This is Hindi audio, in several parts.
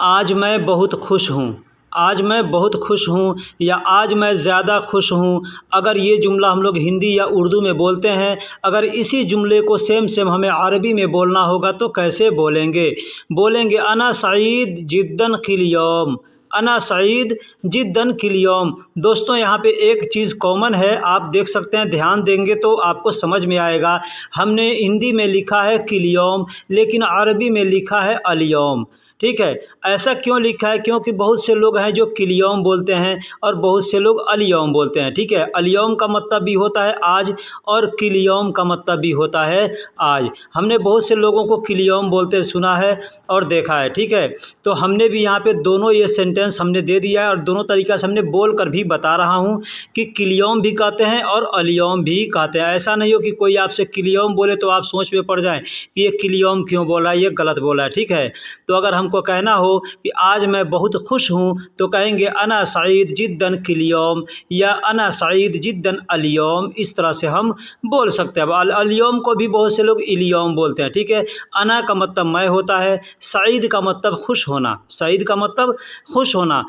आज मैं बहुत खुश हूँ। आज मैं बहुत खुश हूँ या आज मैं ज़्यादा खुश हूँ। अगर ये जुमला हम लोग हिंदी या उर्दू में बोलते हैं, अगर इसी जुमले को सेम सेम हमें अरबी में बोलना होगा तो कैसे बोलेंगे? बोलेंगे अना सईद जिद्दन किल यौम। अना सईद जिद्दन किल यौम। दोस्तों, यहाँ पे एक चीज़ कॉमन है, आप देख सकते हैं, ध्यान देंगे तो आपको समझ में आएगा। हमने हिंदी में लिखा है किल यौम, लेकिन अरबी में लिखा है अल यौम। ठीक है, ऐसा क्यों लिखा है? क्योंकि बहुत से लोग हैं जो किल यौम बोलते हैं और बहुत से लोग अल यौम बोलते हैं। ठीक है, अल यौम का मतलब भी होता है आज और किल यौम का मतलब भी होता है आज। हमने बहुत से लोगों को किल यौम बोलते सुना है और देखा है। ठीक है, तो हमने भी यहाँ पे दोनों ये सेंटेंस हमने दे दिया है और दोनों तरीक़ा से हमने बोल कर भी बता रहा हूँ कि किल यौम भी कहते हैं और अल यौम भी कहते हैं। ऐसा नहीं हो कि कोई आपसे किल यौम बोले तो आप सोच में पड़ जाएं कि ये किल यौम क्यों बोला, ये गलत बोला है। ठीक है, तो अगर हमको कहना हो कि आज मैं बहुत खुश हूँ तो कहेंगे अना सईद जिद्दन किल यौम या अना सईद जिद्दन अल यौम। इस तरह से हम बोल सकते हैं। अब अल यौम को भी बहुत से लोग इल यौम बोलते हैं। ठीक है, अना का मतलब मैं होता है, सईद का मतलब खुश होना, सईद का मतलब खुश होना।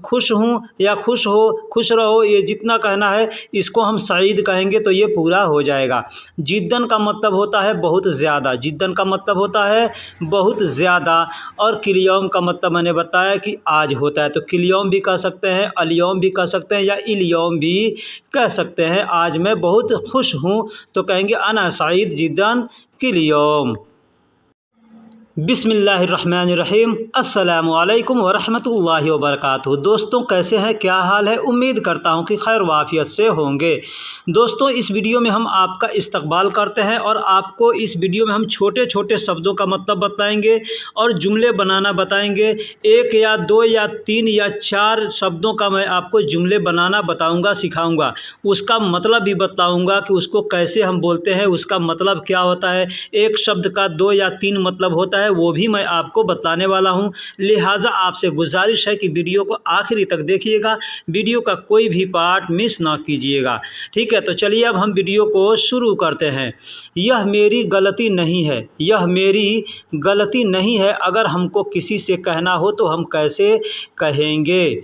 खुश हूँ या खुश हो, खुश रहो, ये जितना कहना है इसको हम सईद कहेंगे तो ये पूरा हो जाएगा। जिद्दन का मतलब होता है बहुत ज़्यादा, जिद्दन का मतलब होता है बहुत ज़्यादा। और किल यौम का मतलब मैंने बताया कि आज होता है, तो किल यौम भी कह सकते हैं, अल यौम भी कह सकते हैं या इल यौम भी कह सकते हैं। आज मैं बहुत खुश हूँ तो कहेंगे अना सईद जिद्दन किल यौम। बिस्मिल्लाहिर्रहमानिर्रहीम। अस्सलामु अलैकुम वरहमतुल्लाहि वबरकातुहू। दोस्तों, कैसे हैं, क्या हाल है? उम्मीद करता हूं कि खैर वाफियत से होंगे। दोस्तों, इस वीडियो में हम आपका इस्तकबाल करते हैं और आपको इस वीडियो में हम छोटे छोटे शब्दों का मतलब बताएंगे और जुमले बनाना बताएंगे। एक या दो या तीन या चार शब्दों का मैं आपको जुमले बनाना बताऊँगा, सिखाऊँगा। उसका मतलब भी बताऊँगा कि उसको कैसे हम बोलते हैं, उसका मतलब क्या होता है। एक शब्द का दो या तीन मतलब होता है, वो भी मैं आपको बताने वाला हूं। लिहाजा आपसे गुजारिश है कि वीडियो को आखिरी तक देखिएगा, वीडियो का कोई भी पार्ट मिस ना कीजिएगा। ठीक है, तो चलिए अब हम वीडियो को शुरू करते हैं। यह मेरी गलती नहीं है, यह मेरी गलती नहीं है। अगर हमको किसी से कहना हो तो हम कैसे कहेंगे?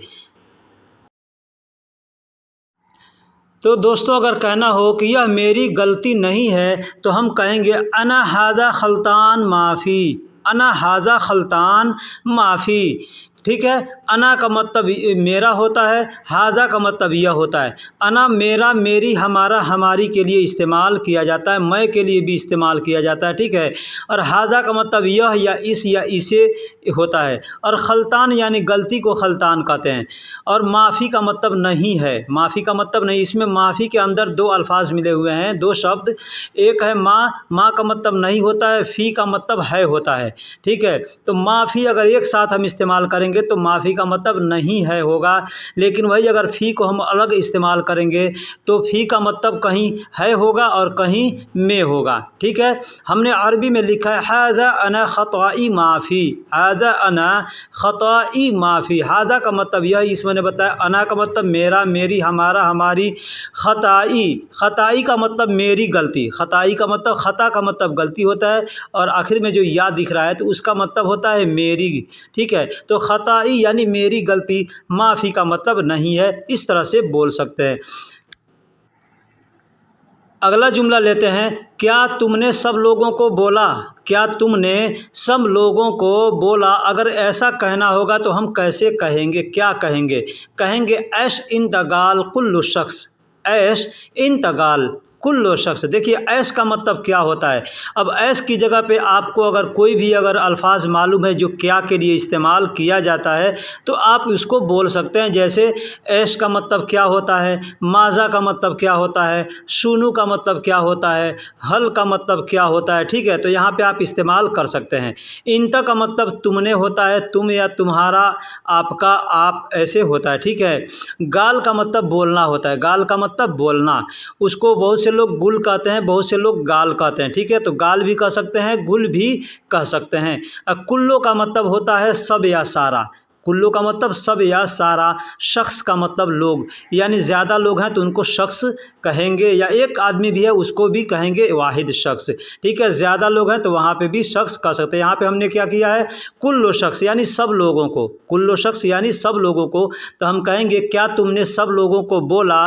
तो दोस्तों, अगर कहना हो कि यह मेरी गलती नहीं है तो हम कहेंगे अना हाजा खल्तान माफ़ी, अना हाजा खल्तान माफ़ी। ठीक है, अना का मतलब मेरा होता है, हाजा का मतलब यह होता है। अना मेरा, मेरी, हमारा, हमारी के लिए इस्तेमाल किया जाता है, मैं के लिए भी इस्तेमाल किया जाता है। ठीक है, और हाजा का मतलब यह या इस या इसे होता है। और खल्तान यानी गलती को खल्तान कहते हैं। और माफ़ी का मतलब नहीं है, माफ़ी का मतलब नहीं। इसमें माफ़ी के अंदर दो अल्फाज मिले हुए हैं, दो शब्द। एक है माँ, माँ का मतलब नहीं होता है, फ़ी का मतलब है होता है। ठीक है, तो माफ़ी अगर एक साथ हम इस्तेमाल करेंगे तो माफ़ी का मतलब नहीं है होगा। लेकिन वही अगर फ़ी को हम अलग इस्तेमाल करेंगे तो फ़ी का मतलब कहीं है होगा और कहीं में होगा। ठीक है, हमने अरबी में लिखा है हाजा अना ख़ताई माफ़ी, हाजा अना ख़ताई माफ़ी। हाजा का मतलब यह, इसमें मैंने बताया अना का मतलब मेरा, मेरी, हमारा, हमारी। ख़ताई, ख़ताई का मतलब मेरी गलती, ख़ताई का मतलब, ख़ता का मतलब गलती होता है और आखिर में जो या दिख रहा है तो उसका मतलब होता है मेरी। ठीक है, तो ख़ताई यानी मेरी गलती, माफ़ी का मतलब नहीं है। इस तरह से बोल सकते हैं। अगला जुमला लेते हैं। क्या तुमने सब लोगों को बोला? क्या तुमने सब लोगों को बोला? अगर ऐसा कहना होगा तो हम कैसे कहेंगे, क्या कहेंगे? कहेंगे ऐश इन तगाल कुल्लु शख्स, ऐश इन तगाल कुल्लु शख्स। देखिए, ऐश का मतलब क्या होता है। अब ऐश की जगह पे आपको अगर कोई भी अगर अल्फाज मालूम है जो क्या के लिए इस्तेमाल किया जाता है तो आप उसको बोल सकते हैं। जैसे ऐश का मतलब क्या होता है, माज़ा का मतलब क्या होता है, शुनू का मतलब क्या होता है, हल का मतलब क्या होता है। ठीक है, तो यहाँ पे आप इस्तेमाल कर सकते हैं। इंता का मतलब तुमने होता है, तुम या तुम्हारा, आपका, आप, ऐसे होता है। ठीक है, गाल का मतलब बोलना होता है, गाल का मतलब बोलना। उसको बहुत से लोग गुल कहते हैं, बहुत से लोग गाल कहते हैं। ठीक है, तो गाल भी कह सकते हैं, गुल भी कह सकते हैं। कुल्लो का मतलब होता है सब या सारा, कुल्लू का मतलब सब या सारा, शख्स का मतलब लोग, यानी ज़्यादा लोग हैं तो उनको शख्स कहेंगे, या एक आदमी भी है उसको भी कहेंगे वाहिद शख्स। ठीक है, ज़्यादा लोग हैं तो वहाँ पे भी शख्स कह सकते हैं। यहाँ पे हमने क्या किया है, कुल्लो शख्स यानी सब लोगों को, कुल्लो शख्स यानी सब लोगों को। तो हम कहेंगे क्या तुमने सब लोगों को बोला,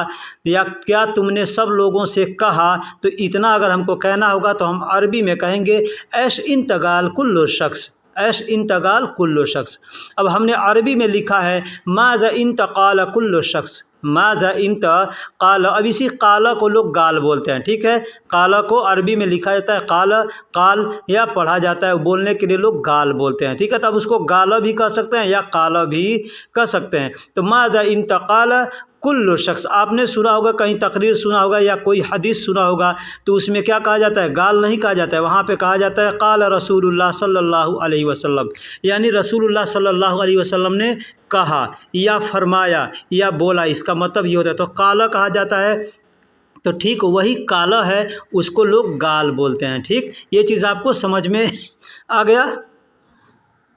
या क्या तुमने सब लोगों से कहा। तो इतना अगर हमको कहना होगा तो हम अरबी में कहेंगे ऐश इंतगाल कुल्लो शख्स, ऐश इंतकाल कुल्लो शख्स। अब हमने अरबी में लिखा है माज़ा इंतकाल कुल्लो शख्स, माज़ा इंतकाल। अब इसी काला को लोग गाल बोलते हैं। ठीक है, काला को अरबी में लिखा जाता है काला, काल, या पढ़ा जाता है, बोलने के लिए लोग गाल बोलते हैं। ठीक है, तब उसको गाला भी कह सकते हैं या काला भी कह सकते हैं। तो माज़ा इंतकाल कुल्लु शख्स, आपने सुना होगा, कहीं तकरीर सुना होगा या कोई हदीस सुना होगा, तो उसमें क्या कहा जाता है, गाल नहीं कहा जाता है, वहाँ पे कहा जाता है काल रसूलुल्लाह सल्लल्लाहु अलैहि वसल्लम, यानी रसूलुल्लाह सल्लल्लाहु अलैहि वसल्लम ने कहा या फरमाया या बोला, इसका मतलब ये होता है। तो काला कहा जाता है, तो ठीक वही काला है उसको लोग गाल बोलते हैं। ठीक, ये चीज़ आपको समझ में आ गया।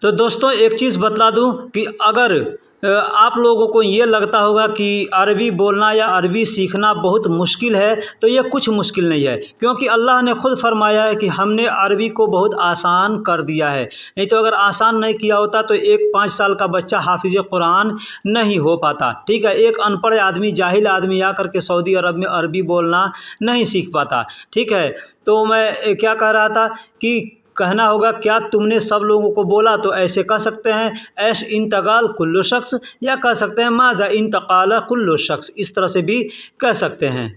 तो दोस्तों एक चीज़ बतला दूं कि अगर आप लोगों को ये लगता होगा कि अरबी बोलना या अरबी सीखना बहुत मुश्किल है, तो ये कुछ मुश्किल नहीं है, क्योंकि अल्लाह ने खुद फरमाया है कि हमने अरबी को बहुत आसान कर दिया है। नहीं तो अगर आसान नहीं किया होता तो एक 5 साल का बच्चा हाफिज़ कुरान नहीं हो पाता। ठीक है, एक अनपढ़ आदमी, जाहिल आदमी आकर के सऊदी अरब में अरबी बोलना नहीं सीख पाता। ठीक है, तो मैं क्या कह रहा था कि कहना होगा क्या तुमने सब लोगों को बोला, तो ऐसे कह सकते हैं ऐश इंतकाल कुल्लु शख्स, या कह सकते हैं माज़ा इंतकाल कुल्लु शख्स, इस तरह से भी कह सकते हैं।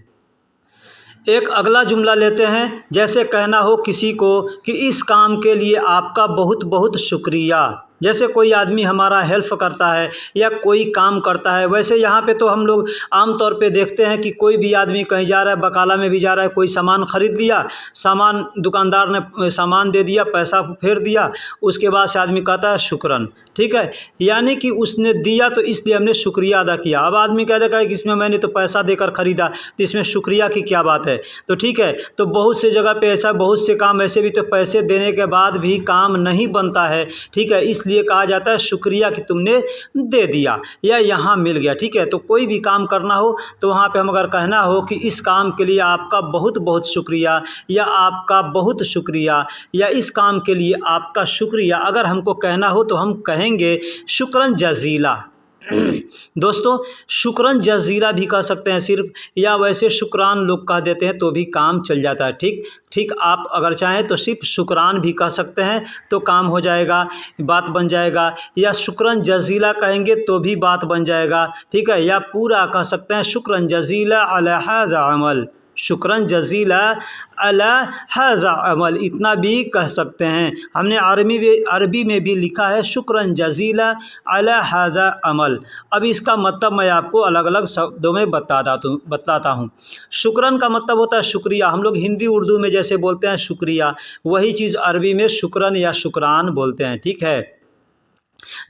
एक अगला जुमला लेते हैं, जैसे कहना हो किसी को कि इस काम के लिए आपका बहुत बहुत शुक्रिया। जैसे कोई आदमी हमारा हेल्प करता है या कोई काम करता है, वैसे यहाँ पे तो हम लोग आम तौर पे देखते हैं कि कोई भी आदमी कहीं जा रहा है, बकाला में भी जा रहा है, कोई सामान ख़रीद लिया, सामान दुकानदार ने सामान दे दिया, पैसा फेर दिया, उसके बाद से आदमी कहता है शुक्रन। ठीक है, यानी कि उसने दिया तो इसलिए हमने शुक्रिया अदा किया। अब आदमी कह देगा कि इसमें मैंने तो पैसा देकर ख़रीदा, तो इसमें शुक्रिया की क्या बात है। तो ठीक है, तो बहुत से जगह पे ऐसा, बहुत से काम ऐसे भी तो पैसे देने के बाद भी काम नहीं बनता है। ठीक है, इसलिए कहा जाता है शुक्रिया कि तुमने दे दिया या यहाँ मिल गया। ठीक है, तो कोई भी काम करना हो तो वहाँ पे हम अगर कहना हो कि इस काम के लिए आपका बहुत बहुत शुक्रिया, या आपका बहुत शुक्रिया, या इस काम के लिए आपका शुक्रिया, अगर हमको कहना हो तो हम कहेंगे शुक्रन जज़ीला। दोस्तों शुक्रन जज़ीला भी कह सकते हैं सिर्फ, या वैसे शुक्रान लोग कह देते हैं तो भी काम चल जाता है। ठीक ठीक, आप अगर चाहें तो सिर्फ शुक्रान भी कह सकते हैं तो काम हो जाएगा, बात बन जाएगा, या शुक्रन जज़ीला कहेंगे तो भी बात बन जाएगा। ठीक है, या पूरा कह सकते हैं शुक्रन जज़ीला अला हाज़ा अमल, शुक्रन जज़ीला अला हाज़ा अमल, इतना भी कह सकते हैं। हमने अरबी में भी लिखा है शुक्रन जज़ीला अला हाज़ा अमल। अब इसका मतलब मैं आपको अलग अलग शब्दों में बताता हूँ। शुक्रन का मतलब होता है शुक्रिया, हम लोग हिंदी उर्दू में जैसे बोलते हैं शुक्रिया, वही चीज़ अरबी में शुक्रन या शुक्रान बोलते हैं। ठीक है,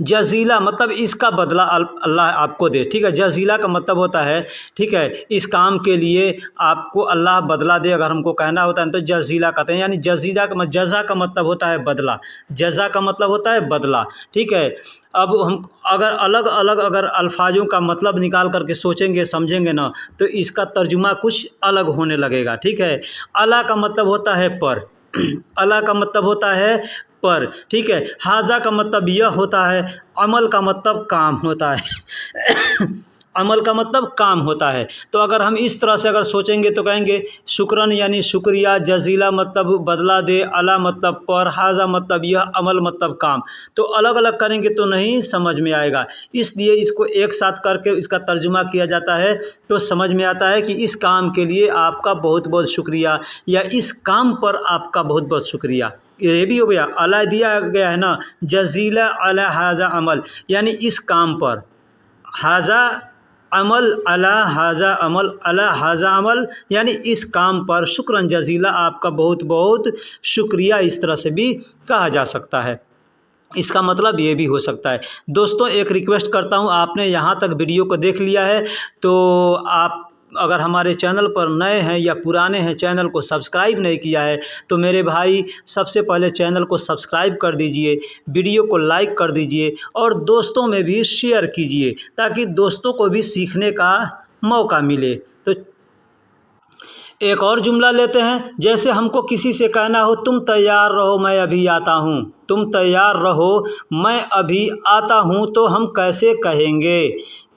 जज़ीला मतलब इसका बदला अल्लाह आपको दे। ठीक है, जज़ीला का मतलब होता है, ठीक है, इस काम के लिए आपको अल्लाह बदला दे, अगर हमको कहना होता है तो जज़ीला कहते हैं। यानी जज़ा का मतलब होता है बदला, जज़ा का मतलब होता है बदला। ठीक है, अब हम अगर अलग अलग अगर अल्फाजों का मतलब निकाल करके सोचेंगे समझेंगे ना, तो इसका तर्जुमा कुछ अलग होने लगेगा। ठीक है, अला का मतलब होता है पर, अला का मतलब होता है पर। ठीक है, हाजा का मतलब यह होता है, अमल का मतलब काम होता है अमल का मतलब काम होता है। तो अगर हम इस तरह से अगर सोचेंगे तो कहेंगे शुक्रन यानी शुक्रिया, जज़ीला मतलब बदला दे, अला मतलब पर, हाजा मतलब यह, अमल मतलब काम। तो अलग अलग करेंगे तो नहीं समझ में आएगा, इसलिए इसको एक साथ करके इसका तर्जुमा किया जाता है तो समझ में आता है कि इस काम के लिए आपका बहुत बहुत शुक्रिया, या इस काम पर आपका बहुत बहुत शुक्रिया। ये भी हो गया, अला दिया गया है ना, जज़ीला अला हाजा अमल, यानी इस काम पर, हाजा अमल अला हाजा अमल, अला हाजा अमल यानी इस काम पर शुक्रन जज़ीला, आपका बहुत बहुत शुक्रिया, इस तरह से भी कहा जा सकता है। इसका मतलब ये भी हो सकता है। दोस्तों एक रिक्वेस्ट करता हूँ, आपने यहाँ तक वीडियो को देख लिया है तो आप अगर हमारे चैनल पर नए हैं या पुराने हैं, चैनल को सब्सक्राइब नहीं किया है तो मेरे भाई सबसे पहले चैनल को सब्सक्राइब कर दीजिए, वीडियो को लाइक कर दीजिए और दोस्तों में भी शेयर कीजिए ताकि दोस्तों को भी सीखने का मौका मिले। तो एक और जुमला लेते हैं। जैसे हमको किसी से कहना हो तुम तैयार रहो मैं अभी आता हूँ, तुम तैयार रहो मैं अभी आता हूँ, तो हम कैसे कहेंगे?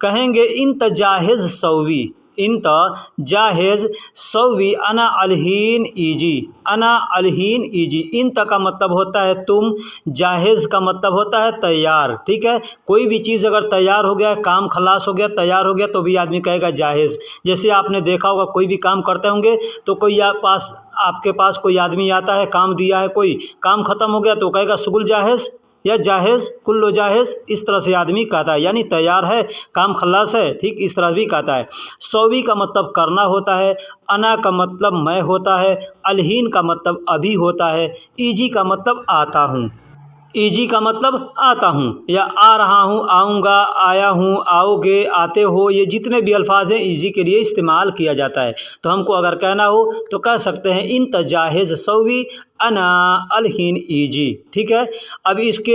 कहेंगे इंत जाहिज़ सौवी, इंत जाहिज़ सौवी अना अलहीन ईजी, अना अलहीन ईजी। इंत का मतलब होता है तुम, जाहिज़ का मतलब होता है तैयार। ठीक है, कोई भी चीज़ अगर तैयार हो गया, काम खलास हो गया, तैयार हो गया, तो भी आदमी कहेगा जाहिज़। जैसे आपने देखा होगा कोई भी काम करते होंगे तो कोई आपके पास कोई आदमी आता है, काम दिया है, कोई काम ख़त्म हो गया तो कहेगा शुगुल जाहिज़ या जाहिज़, कुल्लो जाहिज़। इस तरह से आदमी कहता है, यानी तैयार है, काम खल्लास है। ठीक इस तरह भी कहता है। सौवी का मतलब करना होता है, अना का मतलब मैं होता है, अलहीन का मतलब अभी होता है, ईजी का मतलब आता हूँ। ईजी का मतलब आता हूँ या आ रहा हूँ, आऊँगा, आया हूँ, आओगे, आते हो, ये जितने भी अल्फाज हैं ईजी के लिए इस्तेमाल किया जाता है। तो हमको अगर कहना हो तो कह सकते हैं इन तजाहिज़ सौवी अना अलहीन ईजी। ठीक है, अब इसके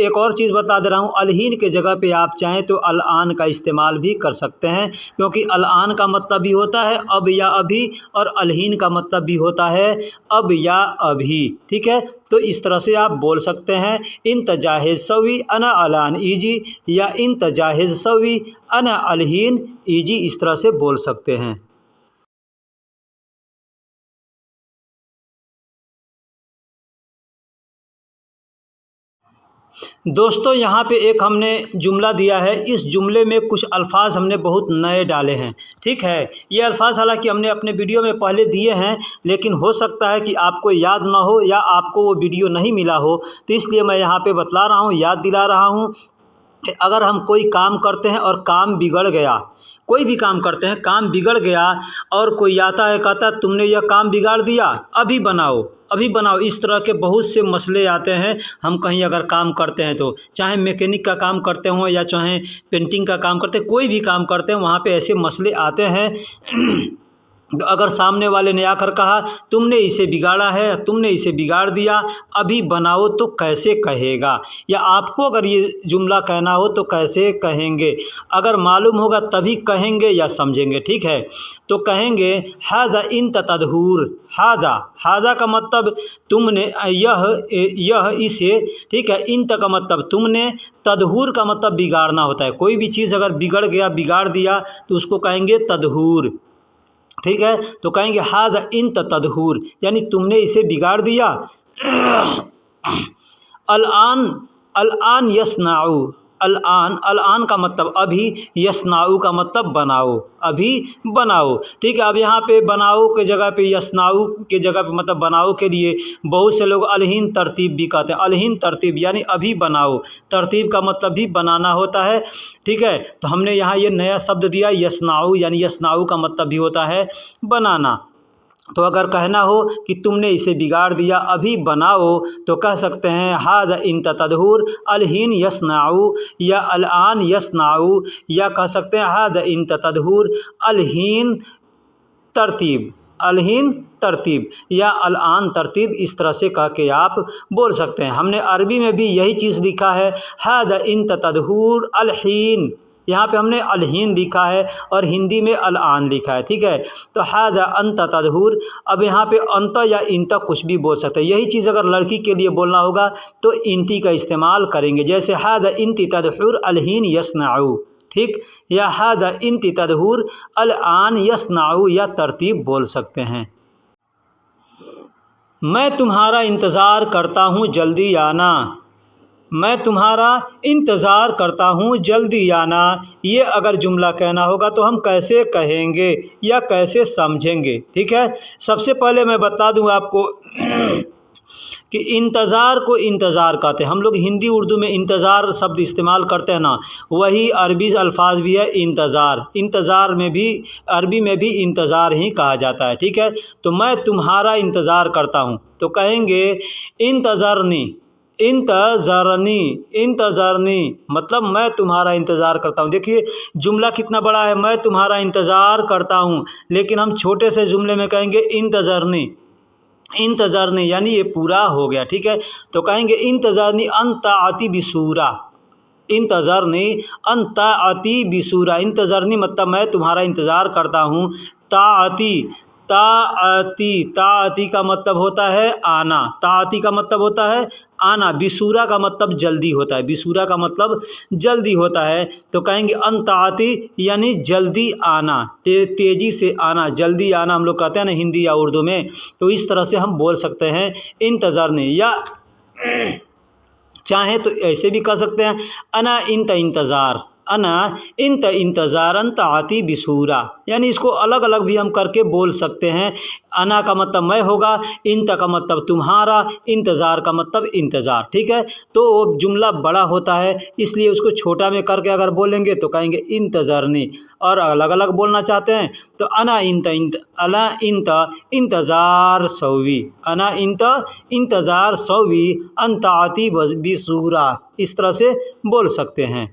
एक और चीज़ बता दे रहा हूँ। अलहीन के जगह पे आप चाहें तो अलआन का इस्तेमाल भी कर सकते हैं, क्योंकि अलआन का मतलब भी होता है अब या अभी, और अलहीन का मतलब भी होता है अब या अभी। ठीक है, तो इस तरह से आप बोल सकते हैं इन तजाहिज़ सवी अना अलान ईजी या इन तजाहिज़ सवी अना अलहीन ईजी, इस तरह से बोल सकते हैं। दोस्तों यहाँ पे एक हमने जुमला दिया है, इस जुमले में कुछ अल्फाज हमने बहुत नए डाले हैं। ठीक है, ये अल्फाज हालांकि हमने अपने वीडियो में पहले दिए हैं, लेकिन हो सकता है कि आपको याद ना हो या आपको वो वीडियो नहीं मिला हो, तो इसलिए मैं यहाँ पे बतला रहा हूँ, याद दिला रहा हूँ। अगर हम कोई काम करते हैं और काम बिगड़ गया, कोई भी काम करते हैं काम बिगड़ गया और कोई आता है कहता है तुमने यह काम बिगाड़ दिया, अभी बनाओ, अभी बनाओ। इस तरह के बहुत से मसले आते हैं। हम कहीं अगर काम करते हैं तो चाहे मैकेनिक का काम करते हों या चाहे पेंटिंग का काम करते, कोई भी काम करते हैं, वहाँ पे ऐसे मसले आते हैं। तो अगर सामने वाले ने आकर कहा तुमने इसे बिगाड़ा है, तुमने इसे बिगाड़ दिया, अभी बनाओ, तो कैसे कहेगा? या आपको अगर ये जुमला कहना हो तो कैसे कहेंगे? अगर मालूम होगा तभी कहेंगे या समझेंगे। ठीक है, तो कहेंगे हाजा इन तदहूर। हाजा, हाजा का मतलब तुमने, यह इसे। ठीक है, इन का मतलब तुमने, तदहूर का मतलब बिगाड़ना होता है। कोई भी चीज़ अगर बिगड़ गया, बिगाड़ दिया, तो उसको कहेंगे तदहूर। ठीक है, तो कहेंगे हाज़ा इन तदहूर, यानी तुमने इसे बिगाड़ दिया। अलआन, अलआन यस्नाउ, अलआन, अलआन का मतलब अभी, यस्नाउ का मतलब बनाओ, अभी बनाओ। ठीक है, अब यहाँ पे बनाओ के जगह पे, यस्नाउ के जगह पे मतलब बनाओ के लिए बहुत से लोग अलहीन तरतीब भी कहते हैं। अलहीन तरतीब यानी अभी बनाओ, तरतीब का मतलब भी बनाना होता है। ठीक है, तो हमने यहाँ ये नया शब्द दिया यस्नाउ, यानी यस्नाउ का मतलब भी होता है बनाना। तो अगर कहना हो कि तुमने इसे बिगाड़ दिया, अभी बनाओ, तो कह सकते हैं हाज़ा इन तदहूर अलहीन यस्नाउ या अलआन यस्नाउ, या कह सकते हैं हाज़ा इन तदहूर अलहीन तरतीब, अलहीन तरतीब या अलआन तरतीब। इस तरह से कह के आप बोल सकते हैं। हमने अरबी में भी यही चीज़ लिखा है, हाज़ा इन तदहूर अलहीन, यहाँ पे हमने अलहीन लिखा है और हिंदी में अलआन लिखा है। ठीक है, तो हाज़ा अंत तदहूर। अब यहाँ पे अंत या इंत कुछ भी बोल सकते हैं। यही चीज़ अगर लड़की के लिए बोलना होगा तो इंती का इस्तेमाल करेंगे, जैसे हाज़ा इंती तदहूर अलहीन यस्नाउ। ठीक, या हाज़ा इंती तदहूर अलआन यस्नाउ, या तरतीब बोल सकते हैं। मैं तुम्हारा इंतज़ार करता हूँ जल्दी आना, मैं तुम्हारा इंतज़ार करता हूँ जल्दी आना। ये अगर जुमला कहना होगा तो हम कैसे कहेंगे या कैसे समझेंगे? ठीक है, सबसे पहले मैं बता दूँ आपको कि इंतज़ार को इंतज़ार कहते हैं। हम लोग हिंदी उर्दू में इंतज़ार शब्द इस्तेमाल करते हैं ना, वही अरबी अल्फाज भी है इंतज़ार। इंतज़ार में भी, अरबी में भी इंतज़ार ही कहा जाता है। ठीक है, तो मैं तुम्हारा इंतज़ार करता हूँ तो कहेंगे इंतज़रनी, इंतज़रनी, इंतज़रनी मतलब मैं तुम्हारा इंतज़ार करता हूँ। देखिए जुमला कितना बड़ा है, मैं तुम्हारा इंतज़ार करता हूँ, लेकिन हम छोटे से जुमले में कहेंगे इंतज़रनी, इंतज़रनी यानी ये पूरा हो गया, ठीक है। तो कहेंगे इंतज़रनी अन ताअती बिसूरा, इंतज़रनी अन ताअती बिसूरा, इंतज़रनी मतलब मैं तुम्हारा इंतज़ार करता हूँ। ताअती, ताअती, ताअती का मतलब होता है आना, ताअती का मतलब होता है आना, बिसूरा का मतलब जल्दी होता है, बिसूरा का मतलब जल्दी होता है। तो कहेंगे अन ताअती यानी जल्दी आना, तेज़ी से आना, जल्दी आना हम लोग कहते हैं ना हिंदी या उर्दू में। तो इस तरह से हम बोल सकते हैं इंतज़रनी, या चाहें तो ऐसे भी कह सकते हैं अना इंत इंतज़ार, अना इंत इंतज़ारन ताअती बिसूरा, यानी इसको अलग अलग भी हम करके बोल सकते हैं। अना का मतलब मैं होगा, इंत का मतलब तुम्हारा, इंतज़ार का मतलब इंतज़ार, ठीक है। तो जुमला बड़ा होता है इसलिए उसको छोटा में करके अगर बोलेंगे तो कहेंगे इंतज़रनी, और अलग अलग बोलना चाहते हैं तो अना इंत इंतज़ार सौवी, अना इंत इंतज़ार सौवी अन ताअती बिसूरा, इस तरह से बोल सकते हैं।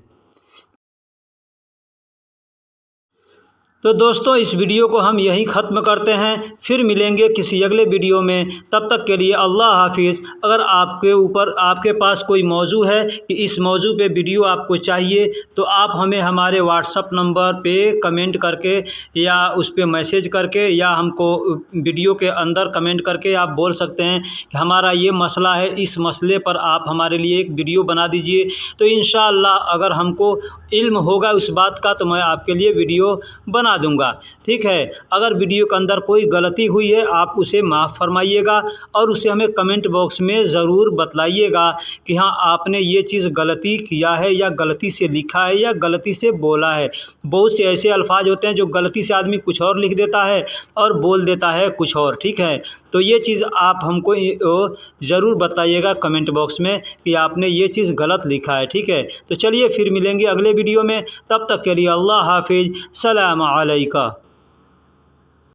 तो दोस्तों इस वीडियो को हम यहीं ख़त्म करते हैं, फिर मिलेंगे किसी अगले वीडियो में। तब तक के लिए अल्लाह हाफिज़। अगर आपके पास कोई मौजू है कि इस मौजू पे वीडियो आपको चाहिए तो आप हमें हमारे व्हाट्सअप नंबर पे कमेंट करके या उस पे मैसेज करके या हमको वीडियो के अंदर कमेंट करके आप बोल सकते हैं कि हमारा ये मसला है, इस मसले पर आप हमारे लिए एक वीडियो बना दीजिए। तो इंशाअल्लाह अगर हमको इल्म होगा उस बात का तो मैं आपके लिए वीडियो बना दूंगा, ठीक है। अगर वीडियो के अंदर कोई गलती हुई है आप उसे माफ़ फरमाइएगा और उसे हमें कमेंट बॉक्स में ज़रूर बतलाइएगा कि हाँ आपने ये चीज़ गलती किया है या गलती से लिखा है या गलती से बोला है। बहुत से ऐसे अल्फाज होते हैं जो गलती से आदमी कुछ और लिख देता है और बोल देता है कुछ और, ठीक है। तो ये चीज़ आप हमको ज़रूर बताइएगा कमेंट बॉक्स में कि आपने ये चीज़ गलत लिखा है, ठीक है। तो चलिए फिर मिलेंगे अगले वीडियो में, तब तक के लिए अल्लाह हाफिज़, सलाम अलैका।